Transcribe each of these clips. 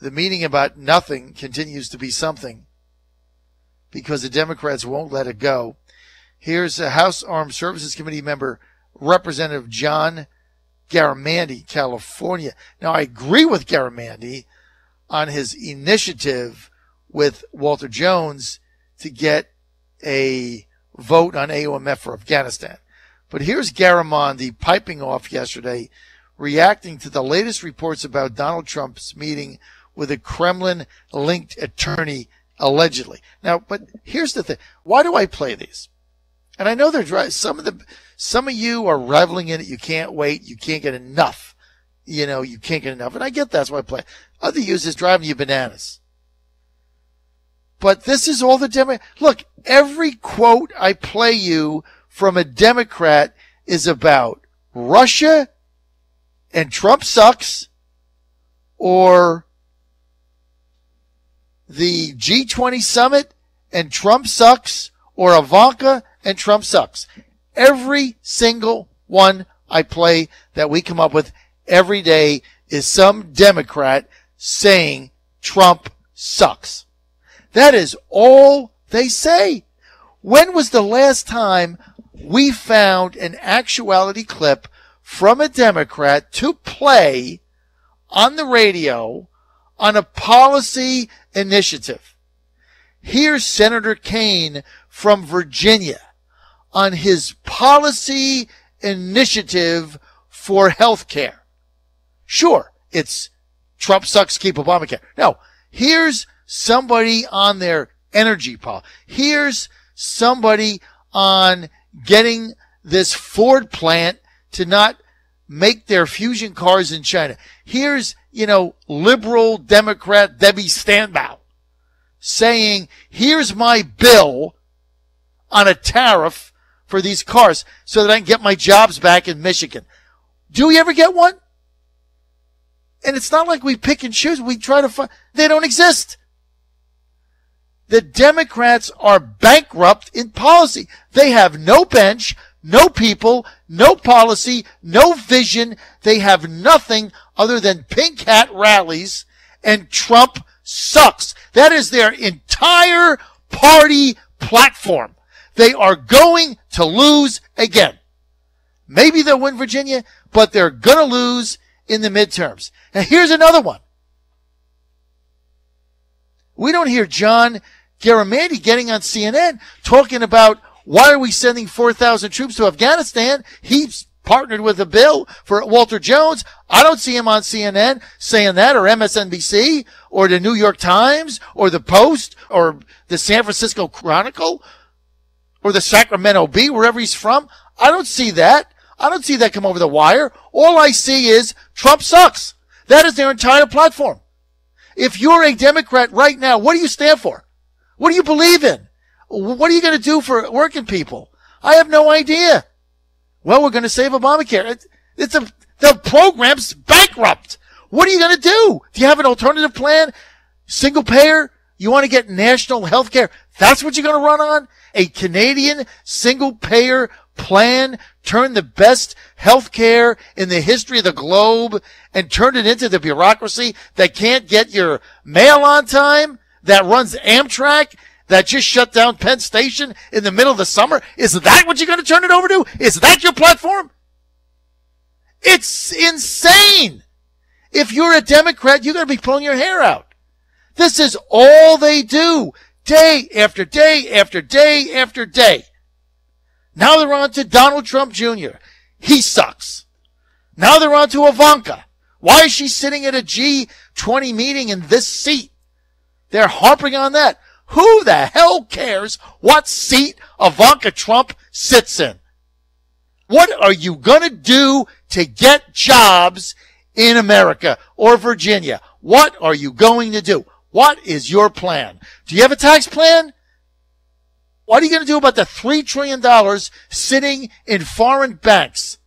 the meeting about nothing continues to be something because the Democrats won't let it go. Here's a House Armed Services Committee member, Representative John Garamendi, California. Now, I agree with Garamendi on his initiative with Walter Jones to get a vote on AUMF for Afghanistan. But here's Garamendi piping off yesterday, reacting to the latest reports about Donald Trump's meeting with a Kremlin-linked attorney, allegedly. Now, but here's the thing. Why do I play these? And I know they're dry. Some of you are reveling in it. You can't wait. You can't get enough. You can't get enough. And I get that's why I play. Other use is driving you bananas. But this is all the Democrat. Look, every quote I play you from a Democrat is about Russia and Trump sucks, or the G20 summit and Trump sucks, or Ivanka and Trump sucks. Every single one I play that we come up with every day is some Democrat saying Trump sucks. That is all they say. When was the last time we found an actuality clip from a Democrat to play on the radio on a policy initiative? Here's Senator Kaine from Virginia on his policy initiative for health care. Sure, it's Trump sucks, keep Obamacare. No, here's somebody on their energy policy. Here's somebody on getting this Ford plant to not make their fusion cars in China. Here's, liberal Democrat Debbie Stanbaugh saying, here's my bill on a tariff for these cars so that I can get my jobs back in Michigan. Do we ever get one? And it's not like we pick and choose. We try to find. They don't exist. The Democrats are bankrupt in policy. They have no bench, no people, no policy, no vision. They have nothing other than pink hat rallies, and Trump sucks. That is their entire party platform. They are going to lose again. Maybe they'll win Virginia, but they're going to lose in the midterms. Now, here's another one. We don't hear John Garamendi getting on CNN talking about why are we sending 4,000 troops to Afghanistan. He's partnered with a bill for Walter Jones. I don't see him on CNN saying that, or MSNBC, or the New York Times, or the Post, or the San Francisco Chronicle, or the Sacramento Bee, wherever he's from. I don't see that. I don't see that come over the wire. All I see is Trump sucks. That is their entire platform. If you're a Democrat right now, what do you stand for? What do you believe in? What are you going to do for working people? I have no idea. Well, we're going to save Obamacare. The program's bankrupt. What are you going to do? Do you have an alternative plan? Single payer? You want to get national health care? That's what you're going to run on? A Canadian single payer plan? Turn the best health care in the history of the globe and turn it into the bureaucracy that can't get your mail on time, that runs Amtrak, that just shut down Penn Station in the middle of the summer? Is that what you're going to turn it over to? Is that your platform? It's insane. If you're a Democrat, you're going to be pulling your hair out. This is all they do, day after day after day after day. Now they're on to Donald Trump Jr. He sucks. Now they're on to Ivanka. Why is she sitting at a G20 meeting in this seat? They're harping on that. Who the hell cares what seat Ivanka Trump sits in? What are you going to do to get jobs in America or Virginia? What are you going to do? What is your plan? Do you have a tax plan? What are you going to do about the $3 trillion sitting in foreign banks?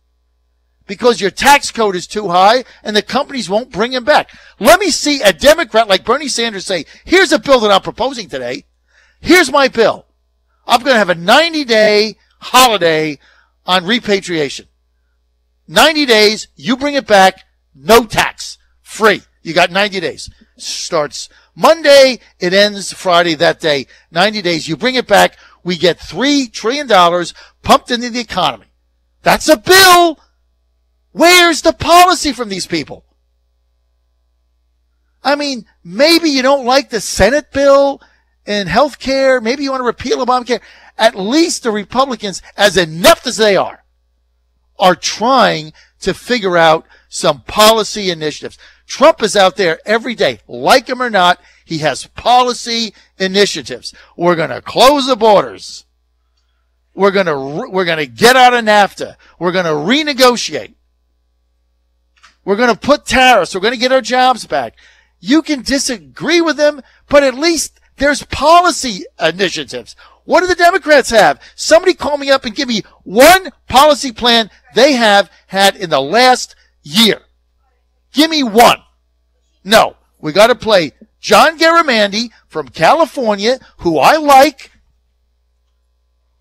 Because your tax code is too high and the companies won't bring them back. Let me see a Democrat like Bernie Sanders say, here's a bill that I'm proposing today. Here's my bill. I'm going to have a 90-day holiday on repatriation. 90 days, you bring it back, no tax, free. You got 90 days. starts Monday, it ends Friday that day, 90 days. You bring it back, we get $3 trillion pumped into the economy. That's a bill. Where's the policy from these people? I mean, maybe you don't like the Senate bill in health care. Maybe you want to repeal Obamacare. At least the Republicans, as inept as they are trying to figure out some policy initiatives. Trump is out there every day, like him or not. He has policy initiatives. We're going to close the borders. We're going to get out of NAFTA. We're going to renegotiate. We're going to put tariffs. We're going to get our jobs back. You can disagree with them, but at least there's policy initiatives. What do the Democrats have? Somebody call me up and give me one policy plan they have had in the last year. Give me one. No, we got to play John Garamendi from California, who I like,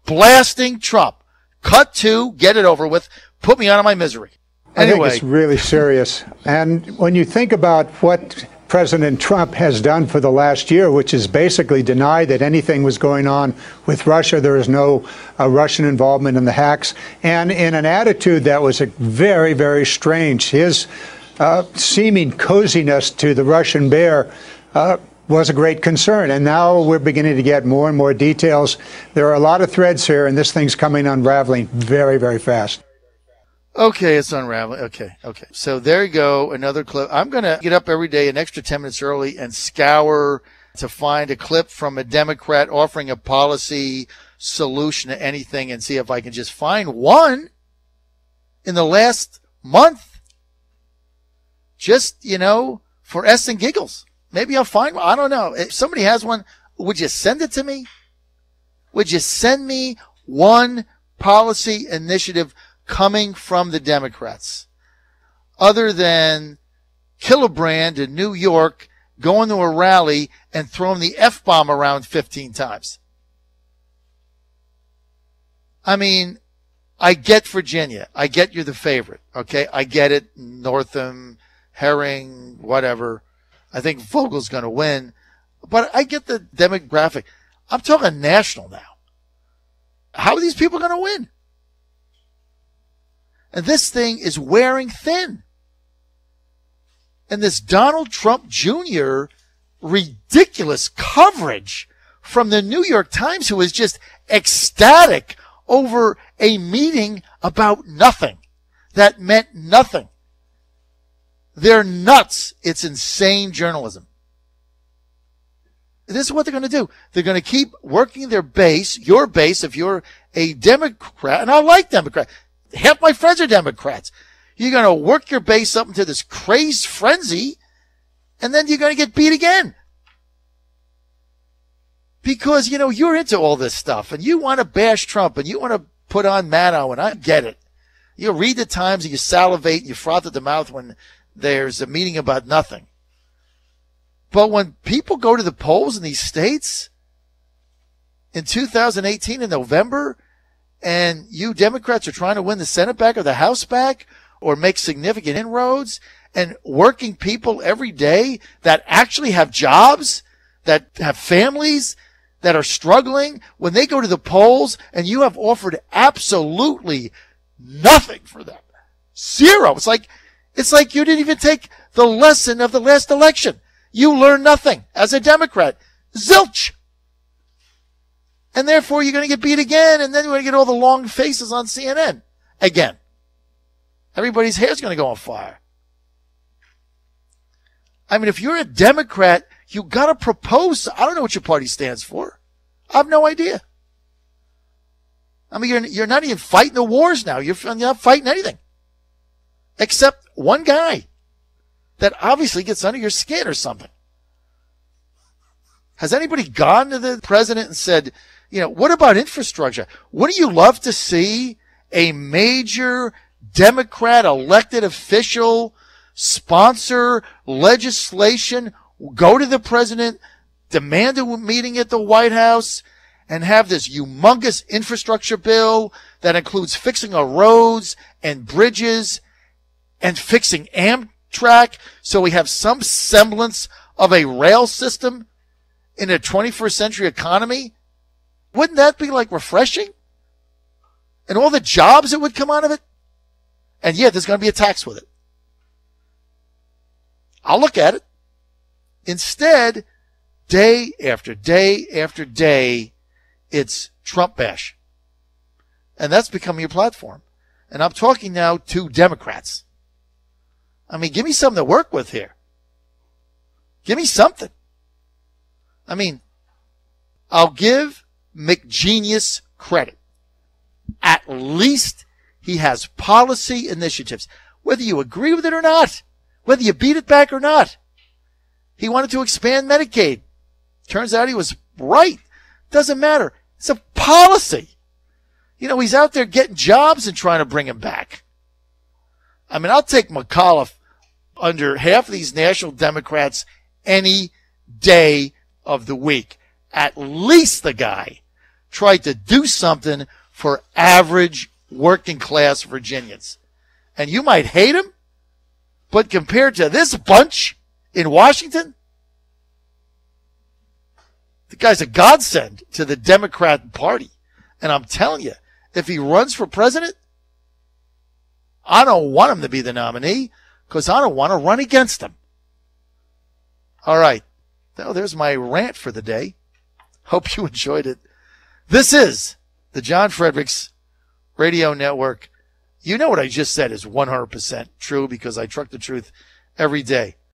blasting Trump. Cut to, get it over with, put me out of my misery. Anyway. I think it's really serious. And when you think about what President Trump has done for the last year, which is basically deny that anything was going on with Russia. There is no Russian involvement in the hacks. And in an attitude that was very, very strange. His seeming coziness to the Russian bear was a great concern. And now we're beginning to get more and more details. There are a lot of threads here, and this thing's coming unraveling very, very fast. Okay, it's unraveling. Okay. So there you go, another clip. I'm going to get up every day an extra 10 minutes early and scour to find a clip from a Democrat offering a policy solution to anything and see if I can just find one in the last month. Just, for S and giggles. Maybe I'll find one. I don't know. If somebody has one, would you send it to me? Would you send me one policy initiative coming from the Democrats, other than Gillibrand in New York going to a rally and throwing the F-bomb around 15 times? I mean, I get Virginia. I get you're the favorite, okay? I get it. Northam, Herring, whatever. I think Vogel's going to win. But I get the demographic. I'm talking national now. How are these people going to win? And this thing is wearing thin. And this Donald Trump Jr. ridiculous coverage from the New York Times, who is just ecstatic over a meeting about nothing that meant nothing. They're nuts. It's insane journalism. This is what they're going to do. They're going to keep working their base, your base, if you're a Democrat, and I like Democrats. Half my friends are Democrats. You're going to work your base up into this crazed frenzy, and then you're going to get beat again. Because, you're into all this stuff, and you want to bash Trump, and you want to put on Maddow, and I get it. You read the Times, and you salivate, and you froth at the mouth when there's a meeting about nothing. But when people go to the polls in these states in 2018 in November, and you Democrats are trying to win the Senate back or the House back or make significant inroads, and working people every day that actually have jobs, that have families, that are struggling, when they go to the polls and you have offered absolutely nothing for them. Zero. It's like you didn't even take the lesson of the last election. You learned nothing as a Democrat. Zilch. And therefore, you're going to get beat again, and then you're going to get all the long faces on CNN again. Everybody's hair's going to go on fire. I mean, if you're a Democrat, you got to propose. I don't know what your party stands for. I have no idea. I mean, you're not even fighting the wars now. You're not fighting anything. Except one guy that obviously gets under your skin or something. Has anybody gone to the president and said, what about infrastructure? Wouldn't you love to see a major Democrat elected official sponsor legislation, go to the president, demand a meeting at the White House, and have this humongous infrastructure bill that includes fixing our roads and bridges and fixing Amtrak so we have some semblance of a rail system in a 21st century economy? Wouldn't that be like refreshing? And all the jobs that would come out of it? And yeah, there's going to be a tax with it. I'll look at it. Instead, day after day after day, it's Trump bash. And that's becoming your platform. And I'm talking now to Democrats. I mean, give me something to work with here. Give me something. I mean, I'll give McGenius credit. At least he has policy initiatives. Whether you agree with it or not, whether you beat it back or not. He wanted to expand Medicaid. Turns out he was right. Doesn't matter. It's a policy. You know, he's out there getting jobs and trying to bring him back. I mean, I'll take McAuliffe under half of these national Democrats any day of the week. At least the guy tried to do something for average working class Virginians. And you might hate him, but compared to this bunch in Washington, the guy's a godsend to the Democrat Party. And I'm telling you, if he runs for president, I don't want him to be the nominee because I don't want to run against him. All right. Well, there's my rant for the day. Hope you enjoyed it. This is the John Fredericks Radio Network. You know what I just said is 100% true because I truck the truth every day.